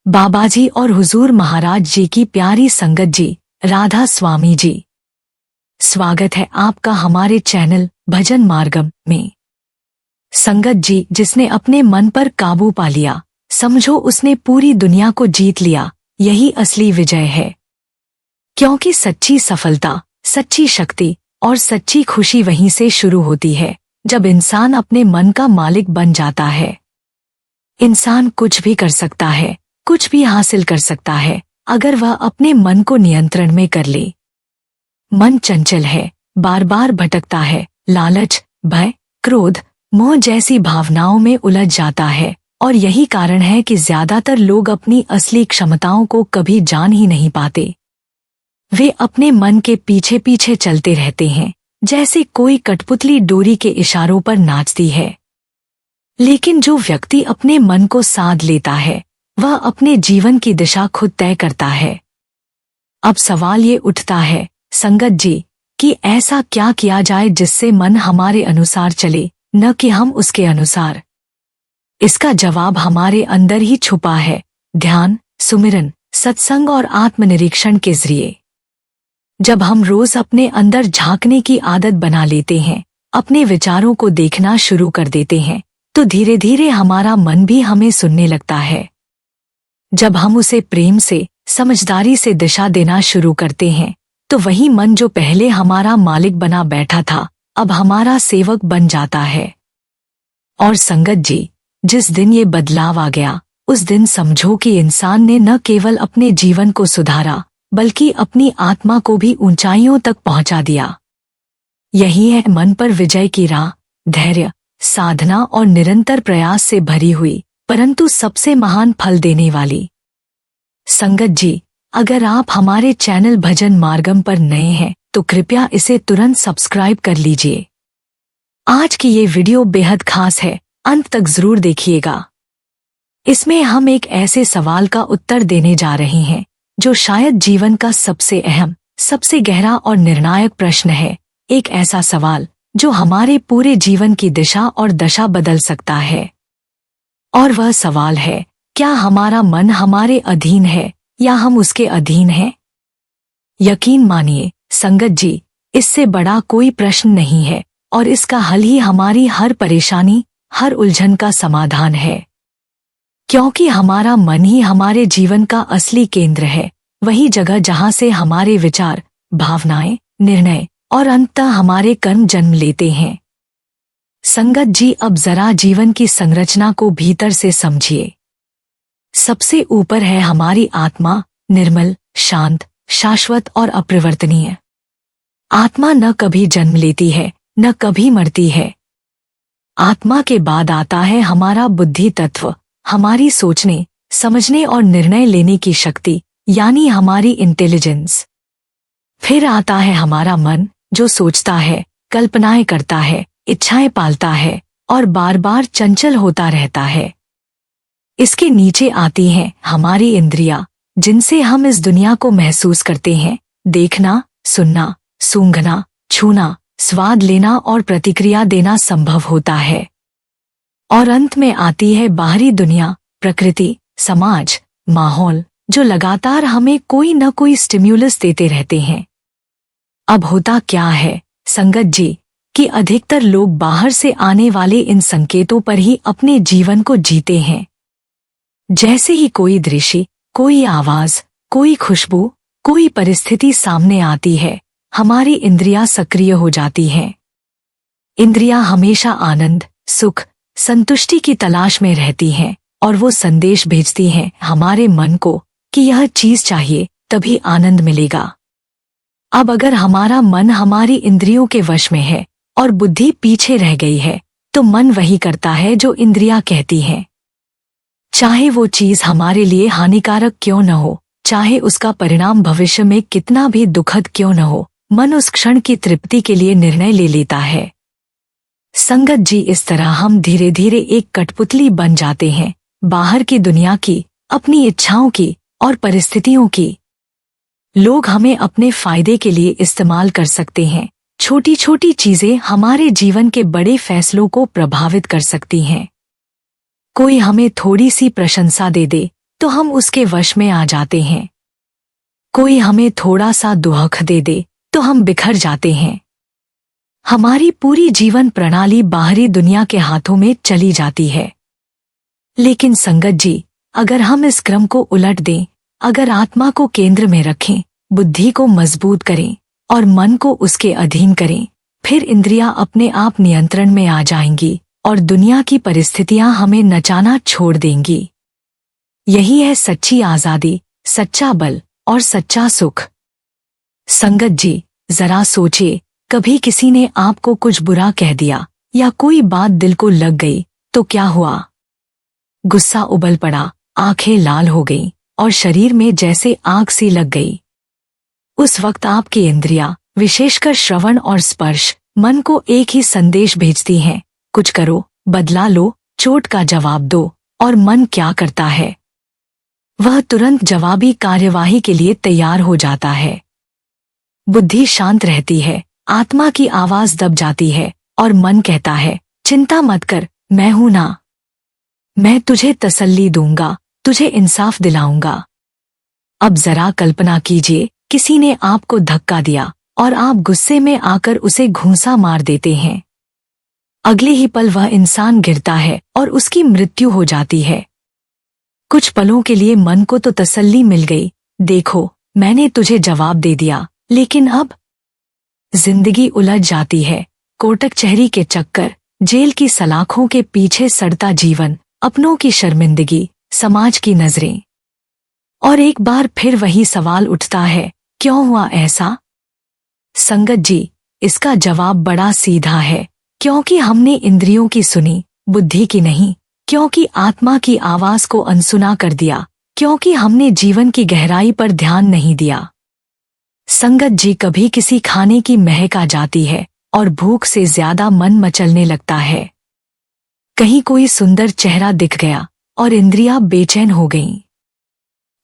बाबाजी और हुजूर महाराज जी की प्यारी संगत जी, राधा स्वामी जी, स्वागत है आपका हमारे चैनल भजन मार्गम में। संगत जी, जिसने अपने मन पर काबू पा लिया, समझो उसने पूरी दुनिया को जीत लिया। यही असली विजय है, क्योंकि सच्ची सफलता, सच्ची शक्ति और सच्ची खुशी वहीं से शुरू होती है, जब इंसान अपने मन का मालिक बन जाता है। इंसान कुछ भी कर सकता है, कुछ भी हासिल कर सकता है, अगर वह अपने मन को नियंत्रण में कर ले। मन चंचल है, बार बार भटकता है, लालच, भय, क्रोध, मोह जैसी भावनाओं में उलझ जाता है, और यही कारण है कि ज्यादातर लोग अपनी असली क्षमताओं को कभी जान ही नहीं पाते। वे अपने मन के पीछे पीछे चलते रहते हैं, जैसे कोई कठपुतली डोरी के इशारों पर नाचती है। लेकिन जो व्यक्ति अपने मन को साध लेता है, वह अपने जीवन की दिशा खुद तय करता है। अब सवाल ये उठता है, संगत जी, कि ऐसा क्या किया जाए जिससे मन हमारे अनुसार चले, न कि हम उसके अनुसार। इसका जवाब हमारे अंदर ही छुपा है, ध्यान, सुमिरन, सत्संग और आत्मनिरीक्षण के जरिए। जब हम रोज अपने अंदर झांकने की आदत बना लेते हैं, अपने विचारों को देखना शुरू कर देते हैं, तो धीरे धीरे हमारा मन भी हमें सुनने लगता है। जब हम उसे प्रेम से, समझदारी से दिशा देना शुरू करते हैं, तो वही मन जो पहले हमारा मालिक बना बैठा था, अब हमारा सेवक बन जाता है। और संगत जी, जिस दिन ये बदलाव आ गया, उस दिन समझो कि इंसान ने न केवल अपने जीवन को सुधारा, बल्कि अपनी आत्मा को भी ऊंचाइयों तक पहुंचा दिया। यही है मन पर विजय की राह, धैर्य, साधना और निरंतर प्रयास से भरी हुई, परंतु सबसे महान फल देने वाली। संगत जी, अगर आप हमारे चैनल भजन मार्गम पर नए हैं, तो कृपया इसे तुरंत सब्सक्राइब कर लीजिए। आज की ये वीडियो बेहद खास है, अंत तक जरूर देखिएगा। इसमें हम एक ऐसे सवाल का उत्तर देने जा रहे हैं, जो शायद जीवन का सबसे अहम, सबसे गहरा और निर्णायक प्रश्न है। एक ऐसा सवाल जो हमारे पूरे जीवन की दिशा और दशा बदल सकता है। और वह सवाल है, क्या हमारा मन हमारे अधीन है या हम उसके अधीन हैं? यकीन मानिए संगत जी, इससे बड़ा कोई प्रश्न नहीं है, और इसका हल ही हमारी हर परेशानी, हर उलझन का समाधान है। क्योंकि हमारा मन ही हमारे जीवन का असली केंद्र है, वही जगह जहां से हमारे विचार, भावनाएं, निर्णय और अंततः हमारे कर्म जन्म लेते हैं। संगत जी, अब जरा जीवन की संरचना को भीतर से समझिए। सबसे ऊपर है हमारी आत्मा, निर्मल, शांत, शाश्वत और अपरिवर्तनीय। आत्मा न कभी जन्म लेती है, न कभी मरती है। आत्मा के बाद आता है हमारा बुद्धि तत्व, हमारी सोचने, समझने और निर्णय लेने की शक्ति, यानी हमारी इंटेलिजेंस। फिर आता है हमारा मन, जो सोचता है, कल्पनाएं करता है, इच्छाएं पालता है और बार बार चंचल होता रहता है। इसके नीचे आती हैं हमारी इंद्रियां, जिनसे हम इस दुनिया को महसूस करते हैं, देखना, सुनना, सूंघना, छूना, स्वाद लेना और प्रतिक्रिया देना संभव होता है। और अंत में आती है बाहरी दुनिया, प्रकृति, समाज, माहौल, जो लगातार हमें कोई न कोई स्टिम्युलस देते रहते हैं। अब होता क्या है संगत जी, कि अधिकतर लोग बाहर से आने वाले इन संकेतों पर ही अपने जीवन को जीते हैं। जैसे ही कोई दृश्य, कोई आवाज, कोई खुशबू, कोई परिस्थिति सामने आती है, हमारी इंद्रियां सक्रिय हो जाती हैं। इंद्रियां हमेशा आनंद, सुख, संतुष्टि की तलाश में रहती हैं, और वो संदेश भेजती हैं हमारे मन को कि यह चीज चाहिए, तभी आनंद मिलेगा। अब अगर हमारा मन हमारी इंद्रियों के वश में है और बुद्धि पीछे रह गई है, तो मन वही करता है जो इंद्रियां कहती हैं। चाहे वो चीज हमारे लिए हानिकारक क्यों न हो, चाहे उसका परिणाम भविष्य में कितना भी दुखद क्यों न हो, मन उस क्षण की तृप्ति के लिए निर्णय ले लेता है। संगत जी, इस तरह हम धीरे धीरे एक कठपुतली बन जाते हैं, बाहर की दुनिया की, अपनी इच्छाओं की और परिस्थितियों की। लोग हमें अपने फायदे के लिए इस्तेमाल कर सकते हैं। छोटी छोटी चीजें हमारे जीवन के बड़े फैसलों को प्रभावित कर सकती हैं। कोई हमें थोड़ी सी प्रशंसा दे दे, तो हम उसके वश में आ जाते हैं। कोई हमें थोड़ा सा दुख दे दे तो हम बिखर जाते हैं। हमारी पूरी जीवन प्रणाली बाहरी दुनिया के हाथों में चली जाती है। लेकिन संगत जी, अगर हम इस क्रम को उलट दें, अगर आत्मा को केंद्र में रखें, बुद्धि को मजबूत करें और मन को उसके अधीन करें, फिर इंद्रियां अपने आप नियंत्रण में आ जाएंगी और दुनिया की परिस्थितियां हमें नचाना छोड़ देंगी। यही है सच्ची आजादी, सच्चा बल और सच्चा सुख। संगत जी, जरा सोचिए, कभी किसी ने आपको कुछ बुरा कह दिया या कोई बात दिल को लग गई तो क्या हुआ? गुस्सा उबल पड़ा, आंखें लाल हो गईं और शरीर में जैसे आग सी लग गई। उस वक्त आपकी इंद्रियां, विशेषकर श्रवण और स्पर्श, मन को एक ही संदेश भेजती हैं, कुछ करो, बदला लो, चोट का जवाब दो। और मन क्या करता है? वह तुरंत जवाबी कार्यवाही के लिए तैयार हो जाता है। बुद्धि शांत रहती है, आत्मा की आवाज दब जाती है और मन कहता है, चिंता मत कर, मैं हूं ना, मैं तुझे तसल्ली दूंगा, तुझे इंसाफ दिलाऊंगा। अब जरा कल्पना कीजिए, किसी ने आपको धक्का दिया और आप गुस्से में आकर उसे घूंसा मार देते हैं। अगले ही पल वह इंसान गिरता है और उसकी मृत्यु हो जाती है। कुछ पलों के लिए मन को तो तसल्ली मिल गई, देखो मैंने तुझे जवाब दे दिया, लेकिन अब जिंदगी उलझ जाती है। कोर्ट कचहरी के चक्कर, जेल की सलाखों के पीछे सड़ता जीवन, अपनों की शर्मिंदगी, समाज की नजरें। और एक बार फिर वही सवाल उठता है, क्यों हुआ ऐसा? संगत जी, इसका जवाब बड़ा सीधा है, क्योंकि हमने इंद्रियों की सुनी, बुद्धि की नहीं, क्योंकि आत्मा की आवाज को अनसुना कर दिया, क्योंकि हमने जीवन की गहराई पर ध्यान नहीं दिया। संगत जी, कभी किसी खाने की महक आ जाती है और भूख से ज्यादा मन मचलने लगता है। कहीं कोई सुंदर चेहरा दिख गया और इंद्रियां बेचैन हो गईं।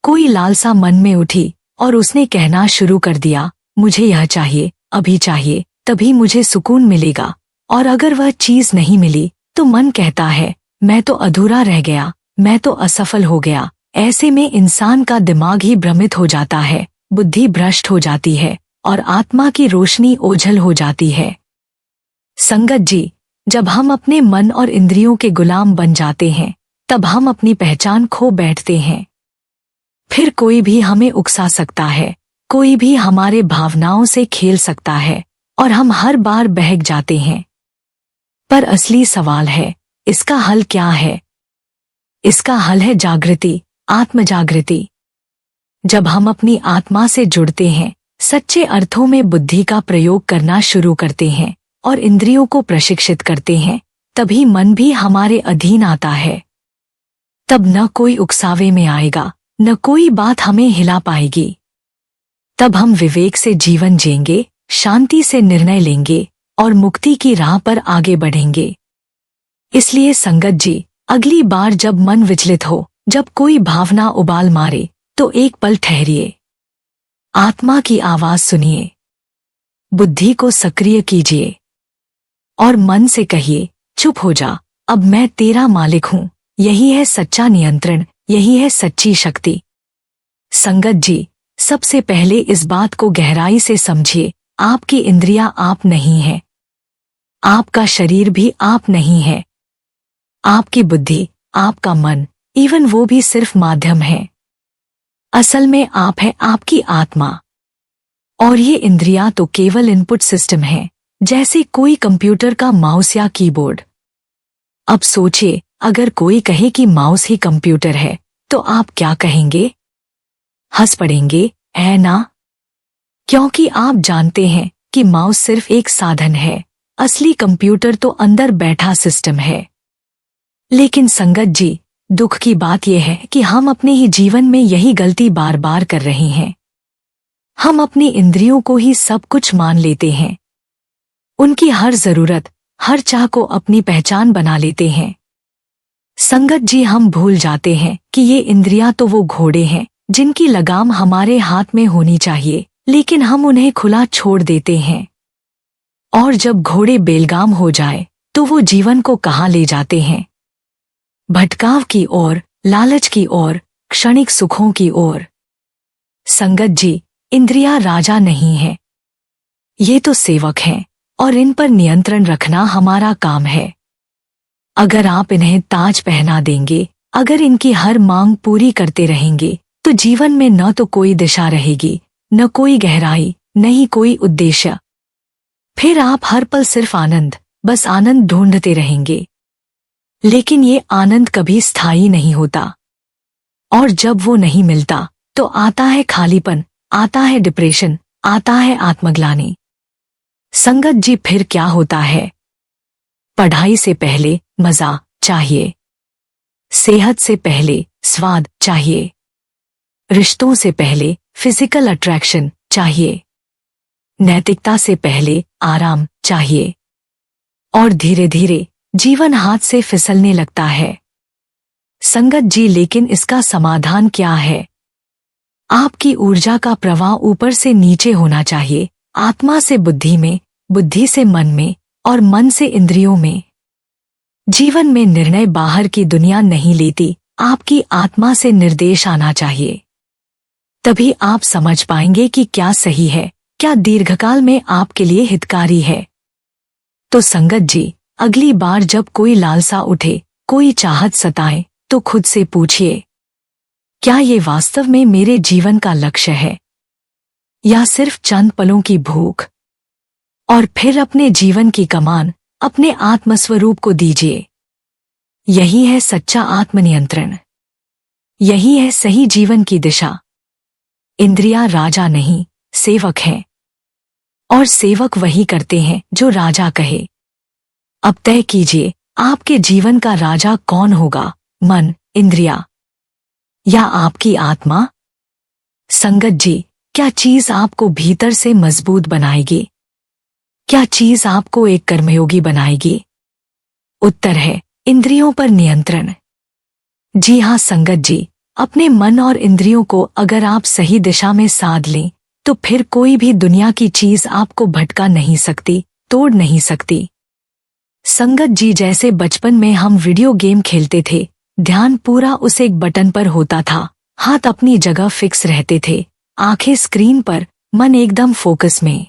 कोई लालसा मन में उठी और उसने कहना शुरू कर दिया, मुझे यह चाहिए, अभी चाहिए, तभी मुझे सुकून मिलेगा। और अगर वह चीज नहीं मिली तो मन कहता है, मैं तो अधूरा रह गया, मैं तो असफल हो गया। ऐसे में इंसान का दिमाग ही भ्रमित हो जाता है, बुद्धि भ्रष्ट हो जाती है और आत्मा की रोशनी ओझल हो जाती है। संगत जी, जब हम अपने मन और इंद्रियों के गुलाम बन जाते हैं, तब हम अपनी पहचान खो बैठते हैं। फिर कोई भी हमें उकसा सकता है, कोई भी हमारे भावनाओं से खेल सकता है और हम हर बार बहक जाते हैं। पर असली सवाल है, इसका हल क्या है? इसका हल है जागृति, आत्मजागृति। जब हम अपनी आत्मा से जुड़ते हैं, सच्चे अर्थों में बुद्धि का प्रयोग करना शुरू करते हैं और इंद्रियों को प्रशिक्षित करते हैं, तभी मन भी हमारे अधीन आता है। तब न कोई उकसावे में आएगा, न कोई बात हमें हिला पाएगी। तब हम विवेक से जीवन जिएंगे, शांति से निर्णय लेंगे और मुक्ति की राह पर आगे बढ़ेंगे। इसलिए संगत जी, अगली बार जब मन विचलित हो, जब कोई भावना उबाल मारे, तो एक पल ठहरिए, आत्मा की आवाज सुनिए, बुद्धि को सक्रिय कीजिए और मन से कहिए, चुप हो जा, अब मैं तेरा मालिक हूं। यही है सच्चा नियंत्रण, यही है सच्ची शक्ति। संगत जी, सबसे पहले इस बात को गहराई से समझिए, आपकी इंद्रियां आप नहीं हैं, आपका शरीर भी आप नहीं है, आपकी बुद्धि, आपका मन, इवन वो भी सिर्फ माध्यम है। असल में आप है आपकी आत्मा। और ये इंद्रियां तो केवल इनपुट सिस्टम है, जैसे कोई कंप्यूटर का माउस या कीबोर्ड। अब सोचिए, अगर कोई कहे कि माउस ही कंप्यूटर है, तो आप क्या कहेंगे? हंस पड़ेंगे, है ना? क्योंकि आप जानते हैं कि माउस सिर्फ एक साधन है, असली कंप्यूटर तो अंदर बैठा सिस्टम है। लेकिन संगत जी, दुख की बात यह है कि हम अपने ही जीवन में यही गलती बार बार कर रहे हैं। हम अपनी इंद्रियों को ही सब कुछ मान लेते हैं, उनकी हर जरूरत, हर चाह को अपनी पहचान बना लेते हैं। संगत जी, हम भूल जाते हैं कि ये इंद्रियां तो वो घोड़े हैं जिनकी लगाम हमारे हाथ में होनी चाहिए, लेकिन हम उन्हें खुला छोड़ देते हैं। और जब घोड़े बेलगाम हो जाए तो वो जीवन को कहाँ ले जाते हैं? भटकाव की ओर, लालच की ओर, क्षणिक सुखों की ओर। संगत जी, इंद्रियां राजा नहीं है, ये तो सेवक हैं और इन पर नियंत्रण रखना हमारा काम है। अगर आप इन्हें ताज पहना देंगे, अगर इनकी हर मांग पूरी करते रहेंगे, तो जीवन में न तो कोई दिशा रहेगी, न कोई गहराई, न ही कोई उद्देश्य। फिर आप हर पल सिर्फ आनंद, बस आनंद ढूंढते रहेंगे। लेकिन ये आनंद कभी स्थायी नहीं होता, और जब वो नहीं मिलता तो आता है खालीपन, आता है डिप्रेशन, आता है आत्मग्लानि। संगत जी, फिर क्या होता है? पढ़ाई से पहले मजा चाहिए, सेहत से पहले स्वाद चाहिए, रिश्तों से पहले फिजिकल अट्रैक्शन चाहिए, नैतिकता से पहले आराम चाहिए, और धीरे धीरे जीवन हाथ से फिसलने लगता है। संगत जी, लेकिन इसका समाधान क्या है? आपकी ऊर्जा का प्रवाह ऊपर से नीचे होना चाहिए, आत्मा से बुद्धि में, बुद्धि से मन में, और मन से इंद्रियों में। जीवन में निर्णय बाहर की दुनिया नहीं लेती, आपकी आत्मा से निर्देश आना चाहिए। तभी आप समझ पाएंगे कि क्या सही है, क्या दीर्घकाल में आपके लिए हितकारी है। तो संगत जी, अगली बार जब कोई लालसा उठे, कोई चाहत सताए, तो खुद से पूछिए, क्या ये वास्तव में मेरे जीवन का लक्ष्य है, या सिर्फ चंद पलों की भूख? और फिर अपने जीवन की कमान अपने आत्मस्वरूप को दीजिए। यही है सच्चा आत्मनियंत्रण, यही है सही जीवन की दिशा। इंद्रियां राजा नहीं, सेवक हैं, और सेवक वही करते हैं जो राजा कहे। अब तय कीजिए, आपके जीवन का राजा कौन होगा, मन, इंद्रिया, या आपकी आत्मा? संगत जी, क्या चीज आपको भीतर से मजबूत बनाएगी? क्या चीज आपको एक कर्मयोगी बनाएगी? उत्तर है इंद्रियों पर नियंत्रण। जी हाँ संगत जी, अपने मन और इंद्रियों को अगर आप सही दिशा में साध लें, तो फिर कोई भी दुनिया की चीज आपको भटका नहीं सकती, तोड़ नहीं सकती। संगत जी, जैसे बचपन में हम वीडियो गेम खेलते थे, ध्यान पूरा उस एक बटन पर होता था, हाथ अपनी जगह फिक्स रहते थे, आंखें स्क्रीन पर, मन एकदम फोकस में।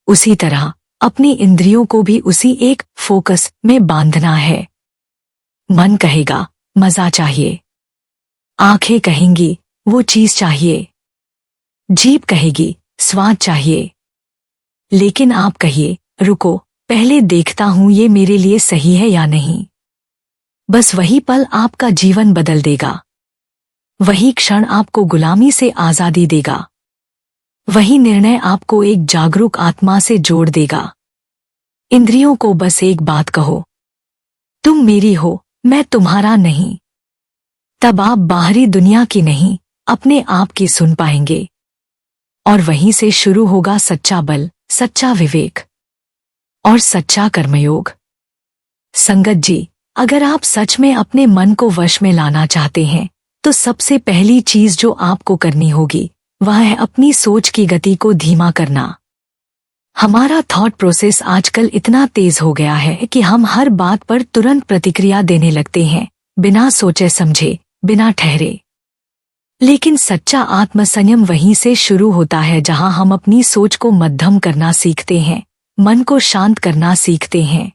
उसी तरह अपनी इंद्रियों को भी उसी एक फोकस में बांधना है। मन कहेगा मजा चाहिए, आंखें कहेंगी वो चीज चाहिए, जीभ कहेगी स्वाद चाहिए, लेकिन आप कहिए रुको, पहले देखता हूं ये मेरे लिए सही है या नहीं। बस वही पल आपका जीवन बदल देगा, वही क्षण आपको गुलामी से आजादी देगा, वही निर्णय आपको एक जागरूक आत्मा से जोड़ देगा। इंद्रियों को बस एक बात कहो, तुम मेरी हो, मैं तुम्हारा नहीं। तब आप बाहरी दुनिया की नहीं, अपने आप की सुन पाएंगे, और वहीं से शुरू होगा सच्चा बल, सच्चा विवेक और सच्चा कर्मयोग। संगत जी, अगर आप सच में अपने मन को वश में लाना चाहते हैं, तो सबसे पहली चीज जो आपको करनी होगी वह है अपनी सोच की गति को धीमा करना। हमारा थॉट प्रोसेस आजकल इतना तेज हो गया है कि हम हर बात पर तुरंत प्रतिक्रिया देने लगते हैं, बिना सोचे समझे, बिना ठहरे। लेकिन सच्चा आत्मसंयम वहीं से शुरू होता है जहां हम अपनी सोच को मध्यम करना सीखते हैं, मन को शांत करना सीखते हैं।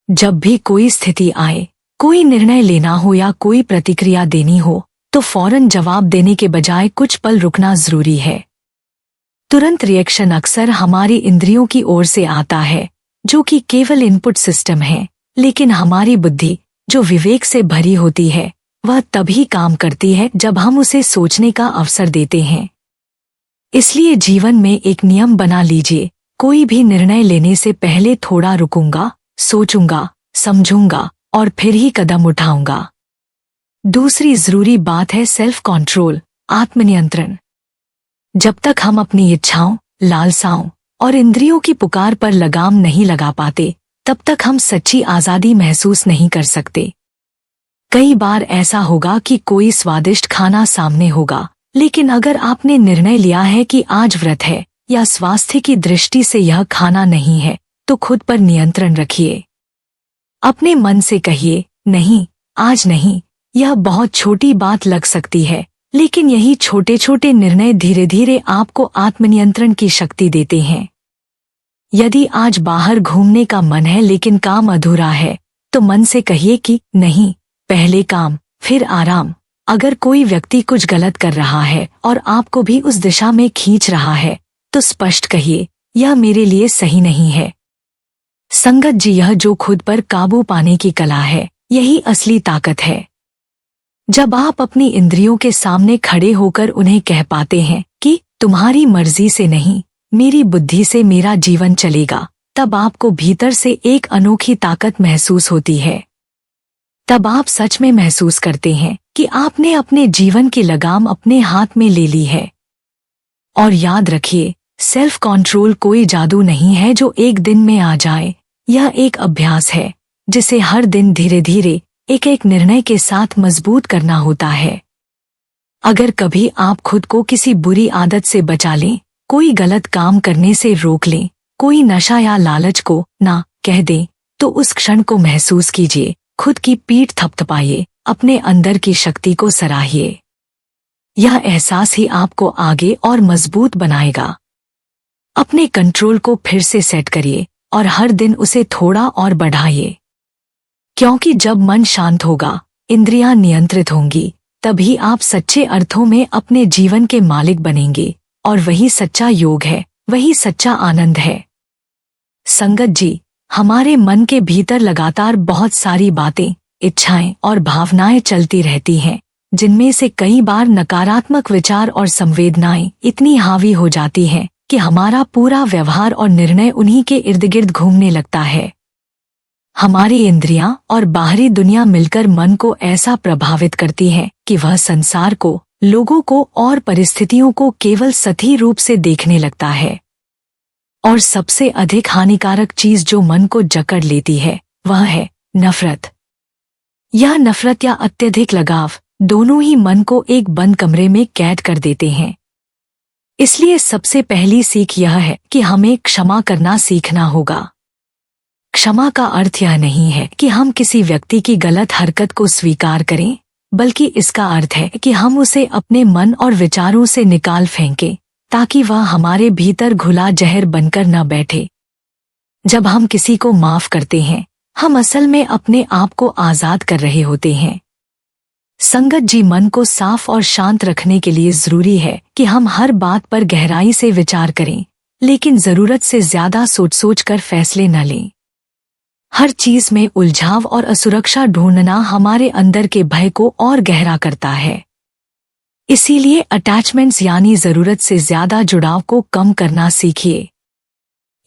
जब भी कोई स्थिति आए, कोई निर्णय लेना हो या कोई प्रतिक्रिया देनी हो, तो फौरन जवाब देने के बजाय कुछ पल रुकना जरूरी है। तुरंत रिएक्शन अक्सर हमारी इंद्रियों की ओर से आता है, जो कि केवल इनपुट सिस्टम है, लेकिन हमारी बुद्धि, जो विवेक से भरी होती है, वह तभी काम करती है जब हम उसे सोचने का अवसर देते हैं। इसलिए जीवन में एक नियम बना लीजिए, कोई भी निर्णय लेने से पहले थोड़ा रुकूंगा, सोचूंगा, समझूंगा और फिर ही कदम उठाऊंगा। दूसरी जरूरी बात है सेल्फ कंट्रोल, आत्मनियंत्रण। जब तक हम अपनी इच्छाओं, लालसाओं और इंद्रियों की पुकार पर लगाम नहीं लगा पाते, तब तक हम सच्ची आजादी महसूस नहीं कर सकते। कई बार ऐसा होगा कि कोई स्वादिष्ट खाना सामने होगा, लेकिन अगर आपने निर्णय लिया है कि आज व्रत है या स्वास्थ्य की दृष्टि से यह खाना नहीं है, तो खुद पर नियंत्रण रखिए। अपने मन से कहिए नहीं, आज नहीं, यह बहुत छोटी बात लग सकती है, लेकिन यही छोटे छोटे निर्णय धीरे धीरे आपको आत्मनियंत्रण की शक्ति देते हैं। यदि आज बाहर घूमने का मन है लेकिन काम अधूरा है, तो मन से कहिए कि नहीं, पहले काम फिर आराम। अगर कोई व्यक्ति कुछ गलत कर रहा है और आपको भी उस दिशा में खींच रहा है, तो स्पष्ट कहिए, यह मेरे लिए सही नहीं है। संगत जी, यह जो खुद पर काबू पाने की कला है, यही असली ताकत है। जब आप अपनी इंद्रियों के सामने खड़े होकर उन्हें कह पाते हैं कि तुम्हारी मर्जी से नहीं, मेरी बुद्धि से मेरा जीवन चलेगा, तब आपको भीतर से एक अनोखी ताकत महसूस होती है। तब आप सच में महसूस करते हैं कि आपने अपने जीवन की लगाम अपने हाथ में ले ली है। और याद रखिए, सेल्फ कंट्रोल कोई जादू नहीं है जो एक दिन में आ जाए। यह एक अभ्यास है जिसे हर दिन धीरे धीरे एक एक निर्णय के साथ मजबूत करना होता है। अगर कभी आप खुद को किसी बुरी आदत से बचा लें, कोई गलत काम करने से रोक लें, कोई नशा या लालच को ना कह दें, तो उस क्षण को महसूस कीजिए, खुद की पीठ थपथपाइए, अपने अंदर की शक्ति को सराहिए। यह एहसास ही आपको आगे और मजबूत बनाएगा। अपने कंट्रोल को फिर से सेट करिए और हर दिन उसे थोड़ा और बढ़ाइए, क्योंकि जब मन शांत होगा, इंद्रियां नियंत्रित होंगी, तभी आप सच्चे अर्थों में अपने जीवन के मालिक बनेंगे। और वही सच्चा योग है, वही सच्चा आनंद है। संगत जी, हमारे मन के भीतर लगातार बहुत सारी बातें, इच्छाएं और भावनाएं चलती रहती हैं, जिनमें से कई बार नकारात्मक विचार और संवेदनाएं इतनी हावी हो जाती हैं कि हमारा पूरा व्यवहार और निर्णय उन्हीं के इर्द गिर्द घूमने लगता है। हमारी इंद्रियां और बाहरी दुनिया मिलकर मन को ऐसा प्रभावित करती है कि वह संसार को, लोगों को और परिस्थितियों को केवल सही रूप से देखने लगता है। और सबसे अधिक हानिकारक चीज जो मन को जकड़ लेती है, वह है नफरत। यह नफरत या अत्यधिक लगाव दोनों ही मन को एक बंद कमरे में कैद कर देते हैं। इसलिए सबसे पहली सीख यह है कि हमें क्षमा करना सीखना होगा। क्षमा का अर्थ यह नहीं है कि हम किसी व्यक्ति की गलत हरकत को स्वीकार करें, बल्कि इसका अर्थ है कि हम उसे अपने मन और विचारों से निकाल फेंकें, ताकि वह हमारे भीतर घुला जहर बनकर न बैठे। जब हम किसी को माफ करते हैं, हम असल में अपने आप को आजाद कर रहे होते हैं। संगत जी, मन को साफ और शांत रखने के लिए जरूरी है कि हम हर बात पर गहराई से विचार करें, लेकिन जरूरत से ज्यादा सोच कर फैसले न लें। हर चीज में उलझाव और असुरक्षा ढूंढना हमारे अंदर के भय को और गहरा करता है। इसीलिए अटैचमेंट्स यानी जरूरत से ज्यादा जुड़ाव को कम करना सीखिए।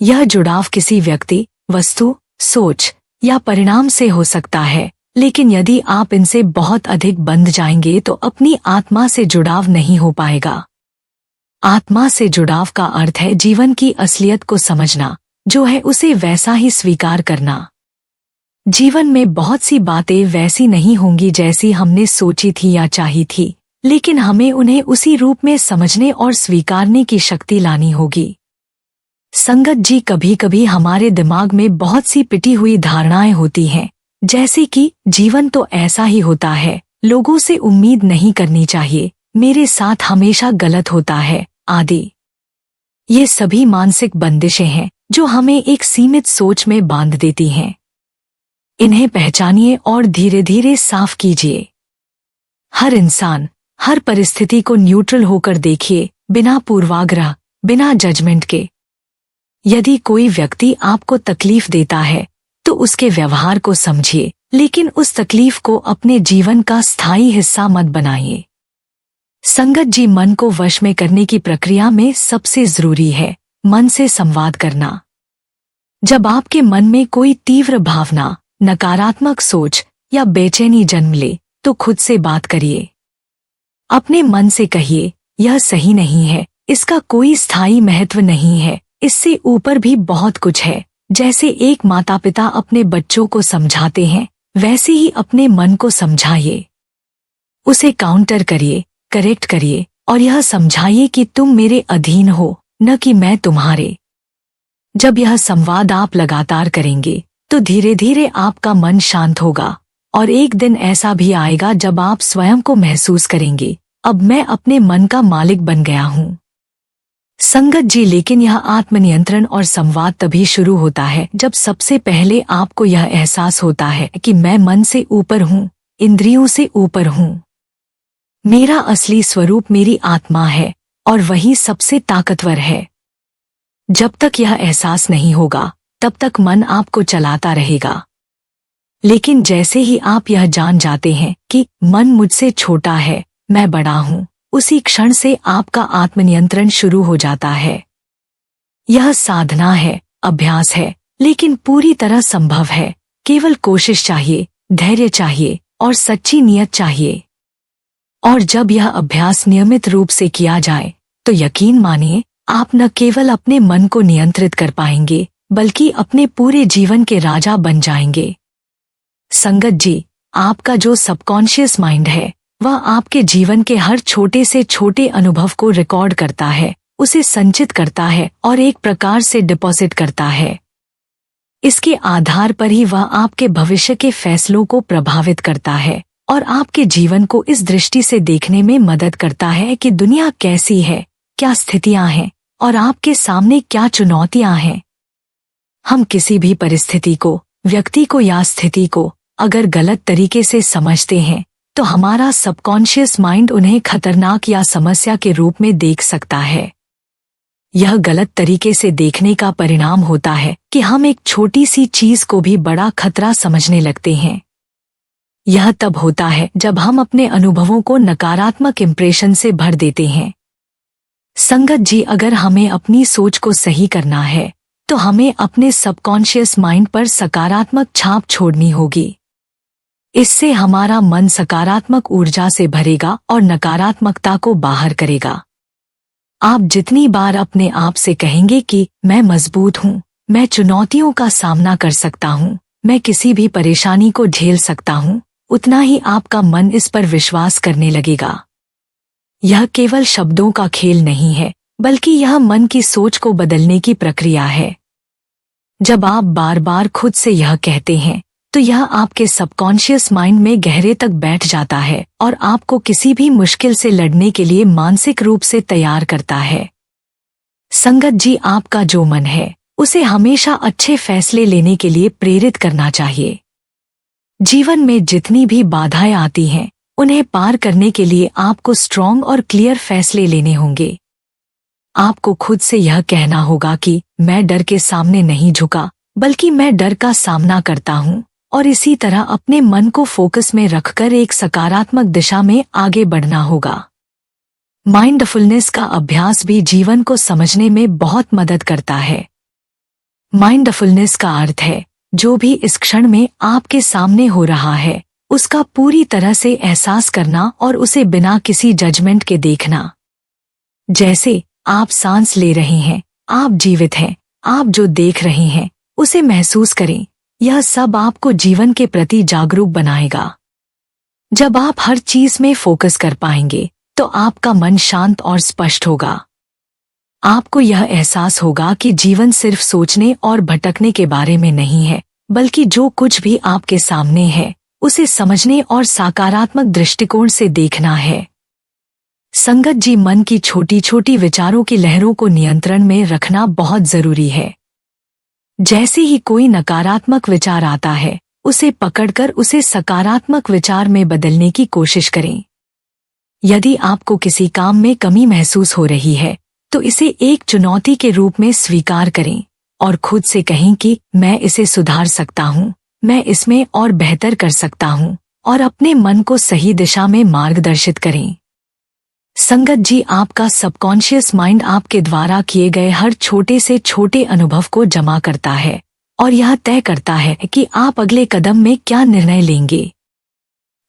यह जुड़ाव किसी व्यक्ति, वस्तु, सोच या परिणाम से हो सकता है, लेकिन यदि आप इनसे बहुत अधिक बंध जाएंगे तो अपनी आत्मा से जुड़ाव नहीं हो पाएगा। आत्मा से जुड़ाव का अर्थ है जीवन की असलियत को समझना, जो है उसे वैसा ही स्वीकार करना। जीवन में बहुत सी बातें वैसी नहीं होंगी जैसी हमने सोची थी या चाही थी, लेकिन हमें उन्हें उसी रूप में समझने और स्वीकारने की शक्ति लानी होगी। संगत जी, कभी कभी हमारे दिमाग में बहुत सी पिटी हुई धारणाएं होती हैं, जैसे कि जीवन तो ऐसा ही होता है, लोगों से उम्मीद नहीं करनी चाहिए, मेरे साथ हमेशा गलत होता है, आदि। ये सभी मानसिक बंदिशें हैं जो हमें एक सीमित सोच में बांध देती हैं। इन्हें पहचानिए और धीरे धीरे साफ कीजिए। हर इंसान, हर परिस्थिति को न्यूट्रल होकर देखिए, बिना पूर्वाग्रह, बिना जजमेंट के। यदि कोई व्यक्ति आपको तकलीफ देता है, तो उसके व्यवहार को समझिए, लेकिन उस तकलीफ को अपने जीवन का स्थायी हिस्सा मत बनाइए। संगत जी, मन को वश में करने की प्रक्रिया में सबसे जरूरी है मन से संवाद करना। जब आपके मन में कोई तीव्र भावना, नकारात्मक सोच या बेचैनी जन्म ले, तो खुद से बात करिए। अपने मन से कहिए, यह सही नहीं है, इसका कोई स्थायी महत्व नहीं है, इससे ऊपर भी बहुत कुछ है। जैसे एक माता पिता अपने बच्चों को समझाते हैं, वैसे ही अपने मन को समझाइए। उसे काउंटर करिए, करेक्ट करिए और यह समझाइए कि तुम मेरे अधीन हो, न कि मैं तुम्हारे। जब यह संवाद आप लगातार करेंगे, तो धीरे धीरे आपका मन शांत होगा और एक दिन ऐसा भी आएगा जब आप स्वयं को महसूस करेंगे, अब मैं अपने मन का मालिक बन गया हूँ। संगत जी, लेकिन यह आत्मनियंत्रण और संवाद तभी शुरू होता है जब सबसे पहले आपको यह एहसास होता है कि मैं मन से ऊपर हूँ, इंद्रियों से ऊपर हूँ। मेरा असली स्वरूप मेरी आत्मा है और वही सबसे ताकतवर है। जब तक यह एहसास नहीं होगा तब तक मन आपको चलाता रहेगा। लेकिन जैसे ही आप यह जान जाते हैं कि मन मुझसे छोटा है, मैं बड़ा हूँ, उसी क्षण से आपका आत्मनियंत्रण शुरू हो जाता है। यह साधना है, अभ्यास है, लेकिन पूरी तरह संभव है। केवल कोशिश चाहिए, धैर्य चाहिए और सच्ची नियत चाहिए। और जब यह अभ्यास नियमित रूप से किया जाए तो यकीन मानिए, आप न केवल अपने मन को नियंत्रित कर पाएंगे बल्कि अपने पूरे जीवन के राजा बन जाएंगे। संगत जी, आपका जो सबकॉन्शियस माइंड है वह आपके जीवन के हर छोटे से छोटे अनुभव को रिकॉर्ड करता है, उसे संचित करता है और एक प्रकार से डिपॉजिट करता है। इसके आधार पर ही वह आपके भविष्य के फैसलों को प्रभावित करता है और आपके जीवन को इस दृष्टि से देखने में मदद करता है कि दुनिया कैसी है, क्या स्थितियां हैं और आपके सामने क्या चुनौतियां हैं। हम किसी भी परिस्थिति को, व्यक्ति को या स्थिति को अगर गलत तरीके से समझते हैं तो हमारा सबकॉन्शियस माइंड उन्हें खतरनाक या समस्या के रूप में देख सकता है। यह गलत तरीके से देखने का परिणाम होता है कि हम एक छोटी सी चीज को भी बड़ा खतरा समझने लगते हैं। यह तब होता है जब हम अपने अनुभवों को नकारात्मक इंप्रेशन से भर देते हैं। संगत जी, अगर हमें अपनी सोच को सही करना है तो हमें अपने सबकॉन्शियस माइंड पर सकारात्मक छाप छोड़नी होगी। इससे हमारा मन सकारात्मक ऊर्जा से भरेगा और नकारात्मकता को बाहर करेगा। आप जितनी बार अपने आप से कहेंगे कि मैं मजबूत हूँ, मैं चुनौतियों का सामना कर सकता हूँ, मैं किसी भी परेशानी को झेल सकता हूँ, उतना ही आपका मन इस पर विश्वास करने लगेगा। यह केवल शब्दों का खेल नहीं है, बल्कि यह मन की सोच को बदलने की प्रक्रिया है। जब आप बार बार खुद से यह कहते हैं तो यह आपके सबकॉन्शियस माइंड में गहरे तक बैठ जाता है और आपको किसी भी मुश्किल से लड़ने के लिए मानसिक रूप से तैयार करता है। संगत जी, आपका जो मन है उसे हमेशा अच्छे फैसले लेने के लिए प्रेरित करना चाहिए। जीवन में जितनी भी बाधाएं आती हैं उन्हें पार करने के लिए आपको स्ट्रॉन्ग और क्लियर फैसले लेने होंगे। आपको खुद से यह कहना होगा कि मैं डर के सामने नहीं झुका, बल्कि मैं डर का सामना करता हूँ, और इसी तरह अपने मन को फोकस में रखकर एक सकारात्मक दिशा में आगे बढ़ना होगा। माइंडफुलनेस का अभ्यास भी जीवन को समझने में बहुत मदद करता है। माइंडफुलनेस का अर्थ है जो भी इस क्षण में आपके सामने हो रहा है उसका पूरी तरह से एहसास करना और उसे बिना किसी जजमेंट के देखना। जैसे आप सांस ले रहे हैं, आप जीवित हैं, आप जो देख रहे हैं उसे महसूस करें। यह सब आपको जीवन के प्रति जागरूक बनाएगा। जब आप हर चीज में फोकस कर पाएंगे तो आपका मन शांत और स्पष्ट होगा। आपको यह एहसास होगा कि जीवन सिर्फ सोचने और भटकने के बारे में नहीं है, बल्कि जो कुछ भी आपके सामने है उसे समझने और सकारात्मक दृष्टिकोण से देखना है। संगत जी, मन की छोटी छोटी विचारों की लहरों को नियंत्रण में रखना बहुत जरूरी है। जैसे ही कोई नकारात्मक विचार आता है उसे पकड़कर उसे सकारात्मक विचार में बदलने की कोशिश करें। यदि आपको किसी काम में कमी महसूस हो रही है तो इसे एक चुनौती के रूप में स्वीकार करें और खुद से कहें कि मैं इसे सुधार सकता हूँ, मैं इसमें और बेहतर कर सकता हूँ, और अपने मन को सही दिशा में मार्गदर्शित करें। संगत जी, आपका सबकॉन्शियस माइंड आपके द्वारा किए गए हर छोटे से छोटे अनुभव को जमा करता है और यह तय करता है कि आप अगले कदम में क्या निर्णय लेंगे।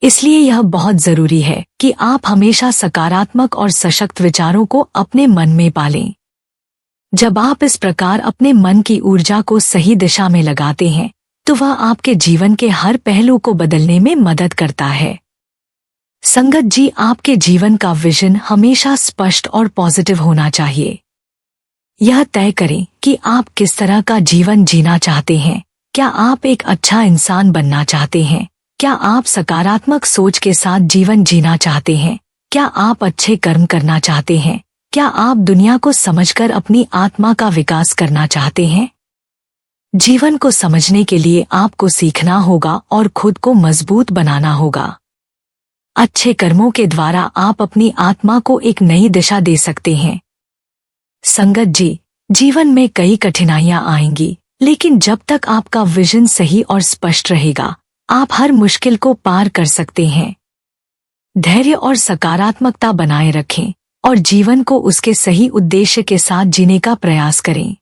इसलिए यह बहुत जरूरी है कि आप हमेशा सकारात्मक और सशक्त विचारों को अपने मन में पालें। जब आप इस प्रकार अपने मन की ऊर्जा को सही दिशा में लगाते हैं तो वह आपके जीवन के हर पहलू को बदलने में मदद करता है। संगत जी, आपके जीवन का विजन हमेशा स्पष्ट और पॉजिटिव होना चाहिए। यह तय करें कि आप किस तरह का जीवन जीना चाहते हैं। क्या आप एक अच्छा इंसान बनना चाहते हैं? क्या आप सकारात्मक सोच के साथ जीवन जीना चाहते हैं? क्या आप अच्छे कर्म करना चाहते हैं? क्या आप दुनिया को समझकर अपनी आत्मा का विकास करना चाहते हैं? जीवन को समझने के लिए आपको सीखना होगा और खुद को मजबूत बनाना होगा। अच्छे कर्मों के द्वारा आप अपनी आत्मा को एक नई दिशा दे सकते हैं। संगत जी, जीवन में कई कठिनाइयां आएंगी, लेकिन जब तक आपका विजन सही और स्पष्ट रहेगा, आप हर मुश्किल को पार कर सकते हैं। धैर्य और सकारात्मकता बनाए रखें और जीवन को उसके सही उद्देश्य के साथ जीने का प्रयास करें।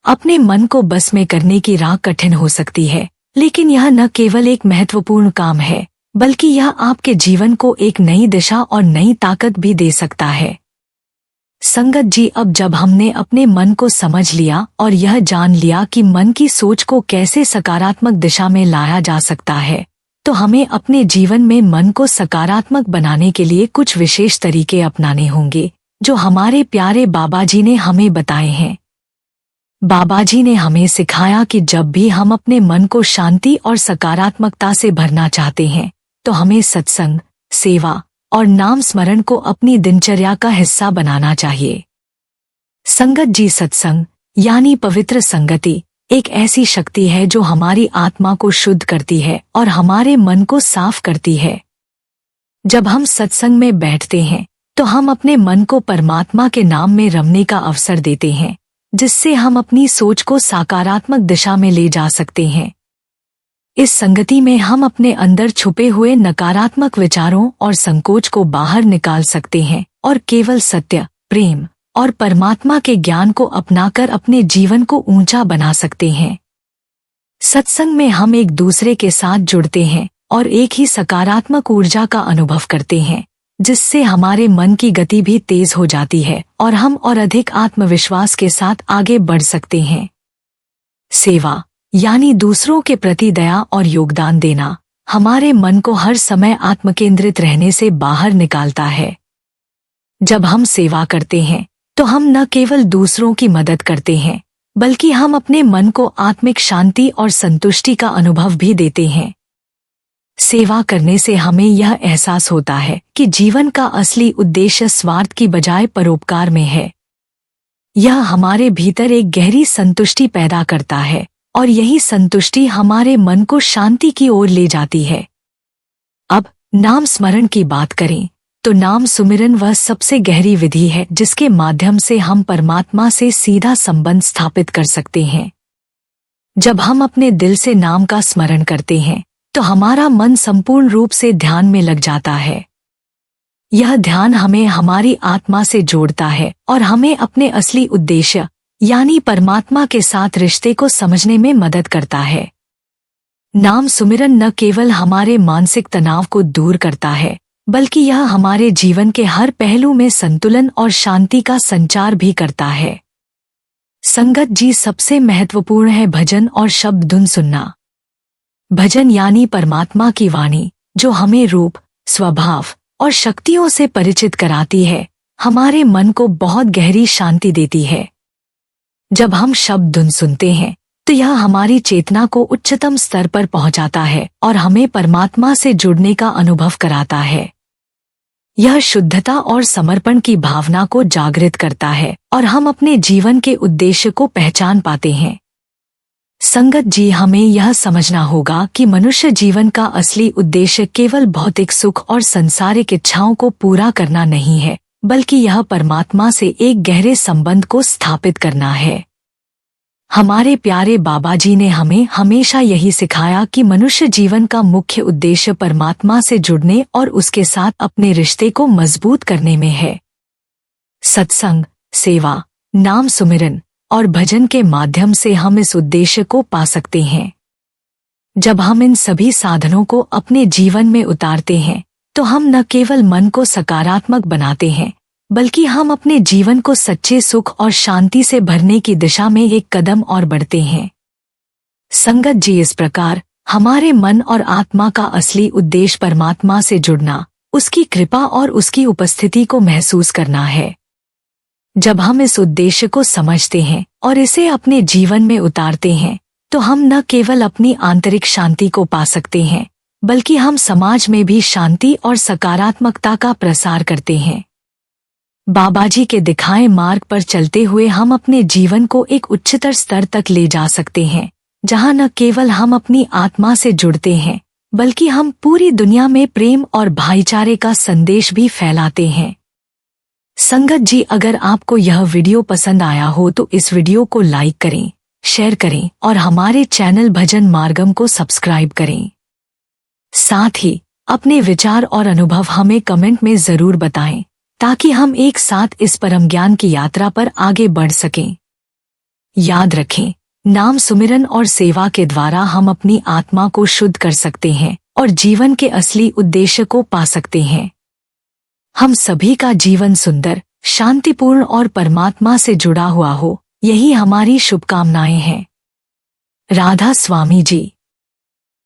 अपने मन को बस में करने की राह कठिन हो सकती है, लेकिन यह न केवल एक महत्वपूर्ण काम है, बल्कि यह आपके जीवन को एक नई दिशा और नई ताकत भी दे सकता है। संगत जी, अब जब हमने अपने मन को समझ लिया और यह जान लिया कि मन की सोच को कैसे सकारात्मक दिशा में लाया जा सकता है, तो हमें अपने जीवन में मन को सकारात्मक बनाने के लिए कुछ विशेष तरीके अपनाने होंगे, जो हमारे प्यारे बाबा जी ने हमें बताए हैं। बाबा जी ने हमें सिखाया कि जब भी हम अपने मन को शांति और सकारात्मकता से भरना चाहते हैं, तो हमें सत्संग, सेवा और नाम स्मरण को अपनी दिनचर्या का हिस्सा बनाना चाहिए। संगत जी, सत्संग यानी पवित्र संगति एक ऐसी शक्ति है जो हमारी आत्मा को शुद्ध करती है और हमारे मन को साफ करती है। जब हम सत्संग में बैठते हैं, तो हम अपने मन को परमात्मा के नाम में रमने का अवसर देते हैं, जिससे हम अपनी सोच को सकारात्मक दिशा में ले जा सकते हैं। इस संगति में हम अपने अंदर छुपे हुए नकारात्मक विचारों और संकोच को बाहर निकाल सकते हैं और केवल सत्य, प्रेम और परमात्मा के ज्ञान को अपनाकर अपने जीवन को ऊंचा बना सकते हैं। सत्संग में हम एक दूसरे के साथ जुड़ते हैं और एक ही सकारात्मक ऊर्जा का अनुभव करते हैं, जिससे हमारे मन की गति भी तेज हो जाती है और हम और अधिक आत्मविश्वास के साथ आगे बढ़ सकते हैं। सेवा यानी दूसरों के प्रति दया और योगदान देना हमारे मन को हर समय आत्मकेंद्रित रहने से बाहर निकालता है। जब हम सेवा करते हैं, तो हम न केवल दूसरों की मदद करते हैं, बल्कि हम अपने मन को आत्मिक शांति और संतुष्टि का अनुभव भी देते हैं। सेवा करने से हमें यह एहसास होता है कि जीवन का असली उद्देश्य स्वार्थ की बजाय परोपकार में है। यह हमारे भीतर एक गहरी संतुष्टि पैदा करता है और यही संतुष्टि हमारे मन को शांति की ओर ले जाती है। अब नाम स्मरण की बात करें, तो नाम सुमिरन वह सबसे गहरी विधि है जिसके माध्यम से हम परमात्मा से सीधा संबंध स्थापित कर सकते हैं। जब हम अपने दिल से नाम का स्मरण करते हैं, तो हमारा मन संपूर्ण रूप से ध्यान में लग जाता है। यह ध्यान हमें हमारी आत्मा से जोड़ता है और हमें अपने असली उद्देश्य यानी परमात्मा के साथ रिश्ते को समझने में मदद करता है। नाम सुमिरन न केवल हमारे मानसिक तनाव को दूर करता है, बल्कि यह हमारे जीवन के हर पहलू में संतुलन और शांति का संचार भी करता है। संगत जी, सबसे महत्वपूर्ण है भजन और शब्द धुन सुनना। भजन यानी परमात्मा की वाणी, जो हमें रूप, स्वभाव और शक्तियों से परिचित कराती है, हमारे मन को बहुत गहरी शांति देती है। जब हम शब्द धुन सुनते हैं, तो यह हमारी चेतना को उच्चतम स्तर पर पहुंचाता है और हमें परमात्मा से जुड़ने का अनुभव कराता है। यह शुद्धता और समर्पण की भावना को जागृत करता है और हम अपने जीवन के उद्देश्य को पहचान पाते हैं। संगत जी, हमें यह समझना होगा कि मनुष्य जीवन का असली उद्देश्य केवल भौतिक सुख और सांसारिक इच्छाओं को पूरा करना नहीं है, बल्कि यह परमात्मा से एक गहरे संबंध को स्थापित करना है। हमारे प्यारे बाबा जी ने हमें हमेशा यही सिखाया कि मनुष्य जीवन का मुख्य उद्देश्य परमात्मा से जुड़ने और उसके साथ अपने रिश्ते को मजबूत करने में है। सत्संग, सेवा, नाम सुमिरन और भजन के माध्यम से हम इस उद्देश्य को पा सकते हैं। जब हम इन सभी साधनों को अपने जीवन में उतारते हैं, तो हम न केवल मन को सकारात्मक बनाते हैं, बल्कि हम अपने जीवन को सच्चे सुख और शांति से भरने की दिशा में एक कदम और बढ़ते हैं। संगत जी, इस प्रकार हमारे मन और आत्मा का असली उद्देश्य परमात्मा से जुड़ना, उसकी कृपा और उसकी उपस्थिति को महसूस करना है। जब हम इस उद्देश्य को समझते हैं और इसे अपने जीवन में उतारते हैं, तो हम न केवल अपनी आंतरिक शांति को पा सकते हैं, बल्कि हम समाज में भी शांति और सकारात्मकता का प्रसार करते हैं। बाबाजी के दिखाए मार्ग पर चलते हुए हम अपने जीवन को एक उच्चतर स्तर तक ले जा सकते हैं, जहां न केवल हम अपनी आत्मा से जुड़ते हैं, बल्कि हम पूरी दुनिया में प्रेम और भाईचारे का संदेश भी फैलाते हैं। संगत जी, अगर आपको यह वीडियो पसंद आया हो तो इस वीडियो को लाइक करें, शेयर करें और हमारे चैनल भजन मार्गम को सब्सक्राइब करें। साथ ही अपने विचार और अनुभव हमें कमेंट में जरूर बताएं, ताकि हम एक साथ इस परम ज्ञान की यात्रा पर आगे बढ़ सकें। याद रखें, नाम सुमिरन और सेवा के द्वारा हम अपनी आत्मा को शुद्ध कर सकते हैं और जीवन के असली उद्देश्य को पा सकते हैं। हम सभी का जीवन सुंदर, शांतिपूर्ण और परमात्मा से जुड़ा हुआ हो, यही हमारी शुभकामनाएं हैं। राधा स्वामी जी।